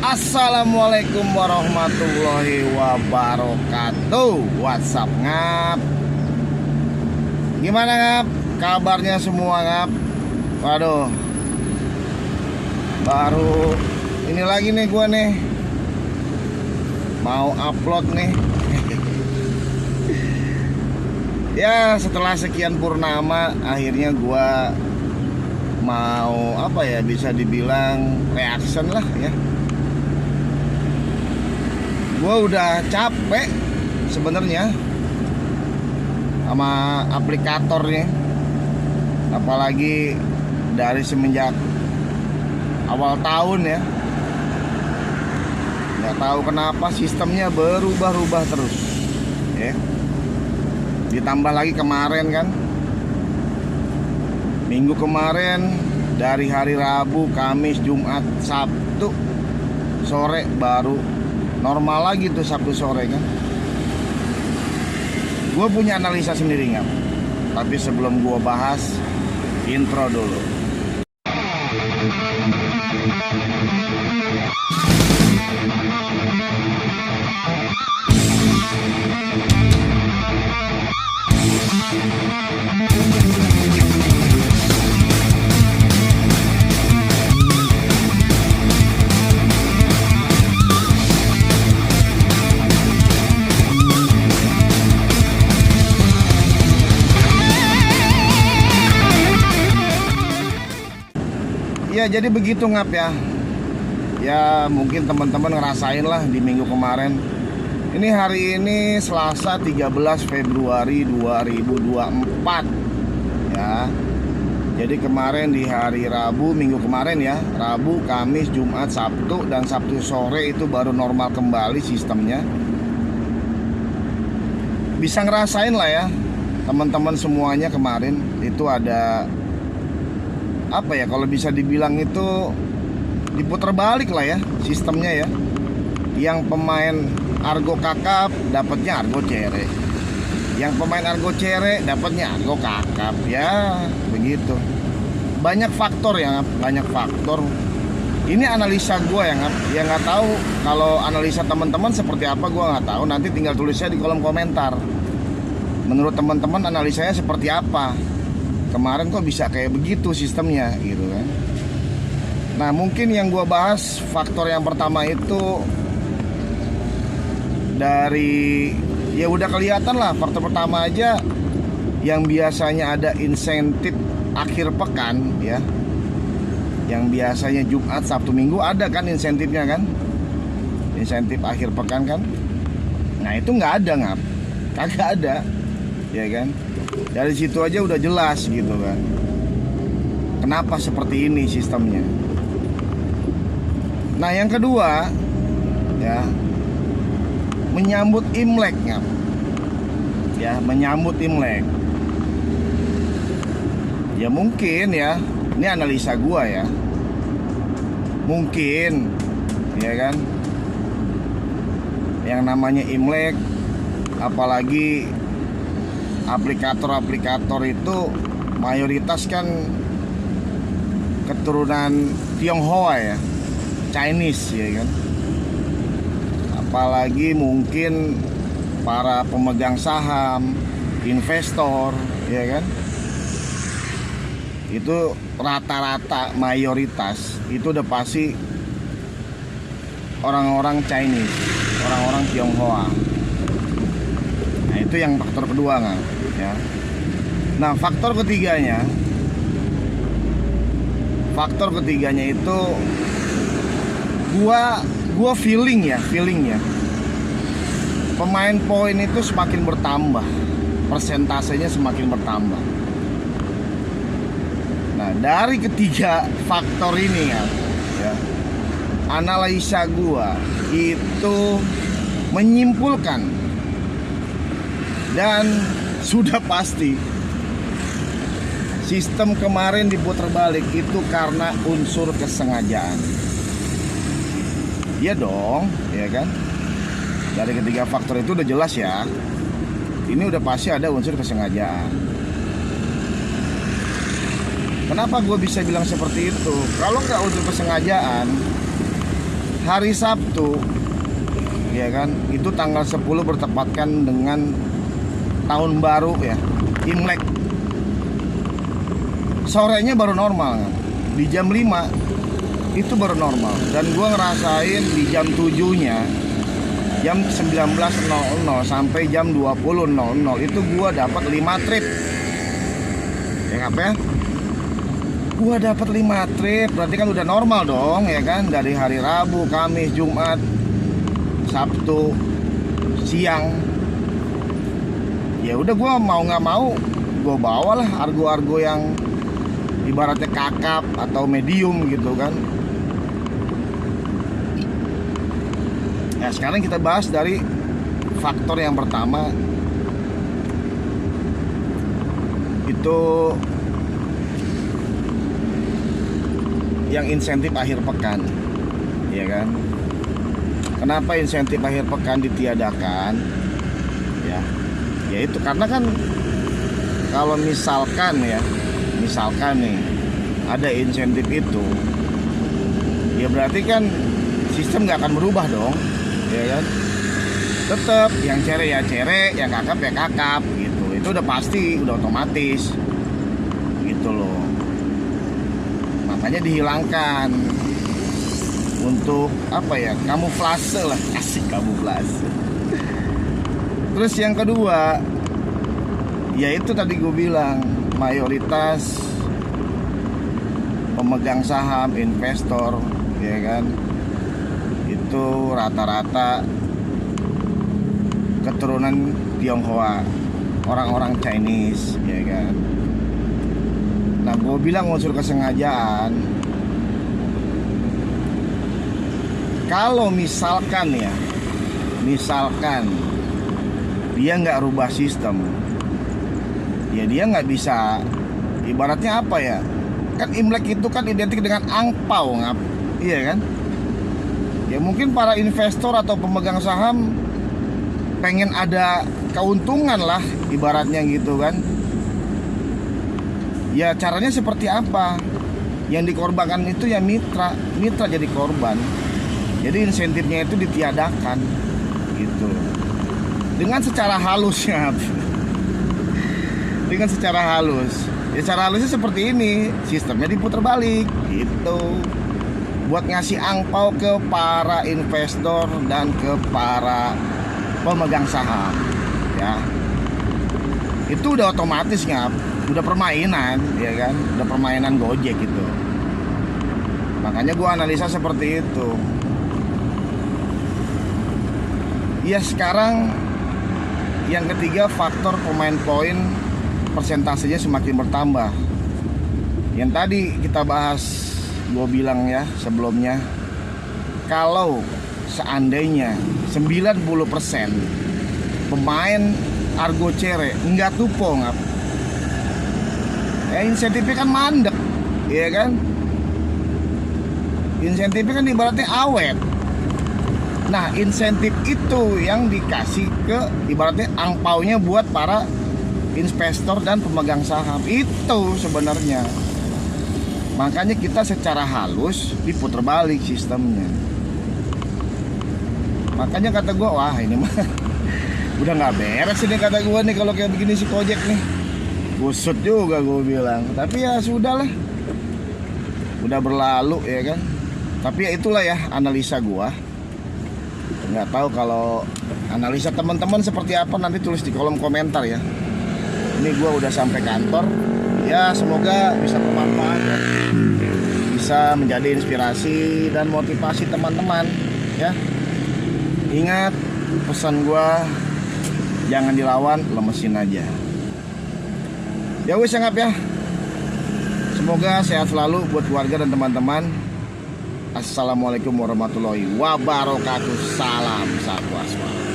Assalamualaikum warahmatullahi wabarakatuh. WhatsApp ngap. Gimana ngap? Kabarnya semua ngap? Waduh, baru ini lagi nih gua nih mau upload nih. Ya setelah sekian purnama akhirnya gua mau apa ya, bisa dibilang reaction lah ya. Gue udah capek sebenarnya sama aplikatornya, apalagi dari semenjak awal tahun ya. Nggak tahu kenapa sistemnya berubah-ubah terus ya. Ditambah lagi kemarin kan, minggu kemarin dari hari Rabu, Kamis, Jumat, Sabtu sore baru normal lagi tuh Sabtu sore kan. Gue punya analisa sendiri nggak? Tapi sebelum gue bahas, intro dulu. Ya jadi begitu ngap ya. Ya mungkin teman-teman ngerasain lah di minggu kemarin. Ini hari ini Selasa 13 Februari 2024 ya. Jadi kemarin di hari Rabu, minggu kemarin ya, Rabu, Kamis, Jumat, Sabtu, dan Sabtu sore itu baru normal kembali sistemnya. Bisa ngerasain lah ya teman-teman semuanya kemarin itu ada apa ya, kalau bisa dibilang itu diputar balik lah ya sistemnya ya. Yang pemain Argo kakap dapatnya Argo cere, yang pemain Argo cere dapatnya Argo kakap ya, begitu. Banyak faktor ya, banyak faktor. Ini analisa gue yang nggak tahu kalau analisa teman-teman seperti apa, gue nggak tahu. Nanti tinggal tulisnya di kolom komentar. Menurut teman-teman analisanya seperti apa? Kemarin kok bisa kayak begitu sistemnya gitu kan. Nah mungkin yang gue bahas faktor yang pertama itu dari, ya udah kelihatan lah, faktor pertama aja yang biasanya ada insentif akhir pekan ya, yang biasanya Jumat, Sabtu, Minggu ada kan insentifnya kan, insentif akhir pekan kan. Nah itu nggak ada ngap, kagak ada ya kan. Dari situ aja udah jelas gitu kan, kenapa seperti ini sistemnya. Nah yang kedua ya, menyambut Imlek ngap. Ya menyambut Imlek. Ya mungkin ya, ini analisa gua ya, mungkin ya kan, yang namanya Imlek, apalagi aplikator itu mayoritas kan keturunan Tionghoa ya, Chinese ya kan. Apalagi mungkin para pemegang saham, investor ya kan, itu rata-rata mayoritas itu udah pasti orang-orang Chinese, orang-orang Tionghoa. Nah itu yang faktor kedua kan ya. Nah faktor ketiganya itu gua feeling ya, pemain poin itu semakin bertambah, persentasenya semakin bertambah. Nah dari ketiga faktor ini ya, analisa gua itu menyimpulkan dan sudah pasti sistem kemarin diputar balik itu karena unsur kesengajaan. Iya dong, ya kan? Dari ketiga faktor itu udah jelas ya. Ini udah pasti ada unsur kesengajaan. Kenapa gue bisa bilang seperti itu? Kalau nggak unsur kesengajaan, hari Sabtu ya kan, itu tanggal 10 bertepatan dengan tahun baru ya, Imlek. Sorenya baru normal kan? Di jam 5 itu baru normal. Dan gue ngerasain di jam 7-nya, jam 19.00 sampai jam 20.00 itu gue dapat 5 trip. Ya apa ya? Gue dapat 5 trip, berarti kan udah normal dong ya kan. Dari hari Rabu, Kamis, Jumat, Sabtu, siang. Ya udah, gue mau nggak mau gue bawalah argo-argo yang ibaratnya kakap atau medium gitu kan. Nah sekarang kita bahas dari faktor yang pertama, itu yang insentif akhir pekan, ya kan. Kenapa insentif akhir pekan ditiadakan? Ya itu karena kan kalau misalkan nih ada insentif itu, ya berarti kan sistem nggak akan berubah dong, ya kan. Tetap yang cere ya cere, yang kakap ya kakap gitu. Itu udah pasti, udah otomatis gitu loh. Makanya dihilangkan untuk apa ya, kamuflase lah, asik kamuflase. Terus yang kedua, ya itu tadi gue bilang, mayoritas pemegang saham, investor, ya kan, itu rata-rata keturunan Tionghoa, orang-orang Chinese, ya kan. Nah gue bilang unsur kesengajaan, kalau misalkan dia nggak rubah sistem, ya dia nggak bisa, ibaratnya apa ya, kan Imlek itu kan identik dengan angpau, iya kan. Ya mungkin para investor atau pemegang saham pengen ada keuntungan lah, ibaratnya gitu kan. Ya caranya seperti apa? Yang dikorbankan itu ya mitra jadi korban. Jadi insentifnya itu ditiadakan gitu, dengan secara halusnya. Dengan secara halus. Ya cara halusnya seperti ini, sistemnya diputar balik gitu. Buat ngasih angpau ke para investor dan ke para pemegang saham. Ya. Itu udah otomatis udah permainan, ya kan? Udah permainan Gojek gitu. Makanya gua analisa seperti itu. Ya sekarang yang ketiga, faktor pemain poin persentasenya semakin bertambah. Yang tadi kita bahas, gue bilang ya sebelumnya, kalau seandainya 90% pemain argo cere nggak tupo ya insentifnya kan mandek, ya kan. Insentifnya kan ibaratnya awet. Nah insentif itu yang dikasih ke ibaratnya angpaunya buat para investor dan pemegang saham itu sebenarnya. Makanya kita secara halus diputar balik sistemnya. Makanya kata gue, wah ini mah udah nggak beres ini, kata gue nih kalau kayak begini si Gojek nih. Busut juga gue bilang. Tapi ya sudahlah, udah berlalu ya kan. Tapi ya itulah ya analisa gue. Nggak tahu kalau analisa teman-teman seperti apa, nanti tulis di kolom komentar ya. Ini gue udah sampai kantor. Ya semoga bisa bermanfaat ya. Bisa menjadi inspirasi dan motivasi teman-teman ya. Ingat pesan gue, jangan dilawan, lemesin aja. Ya wis anggap ya. Semoga sehat selalu buat keluarga dan teman-teman. Assalamualaikum warahmatullahi wabarakatuh. Salam satu asma.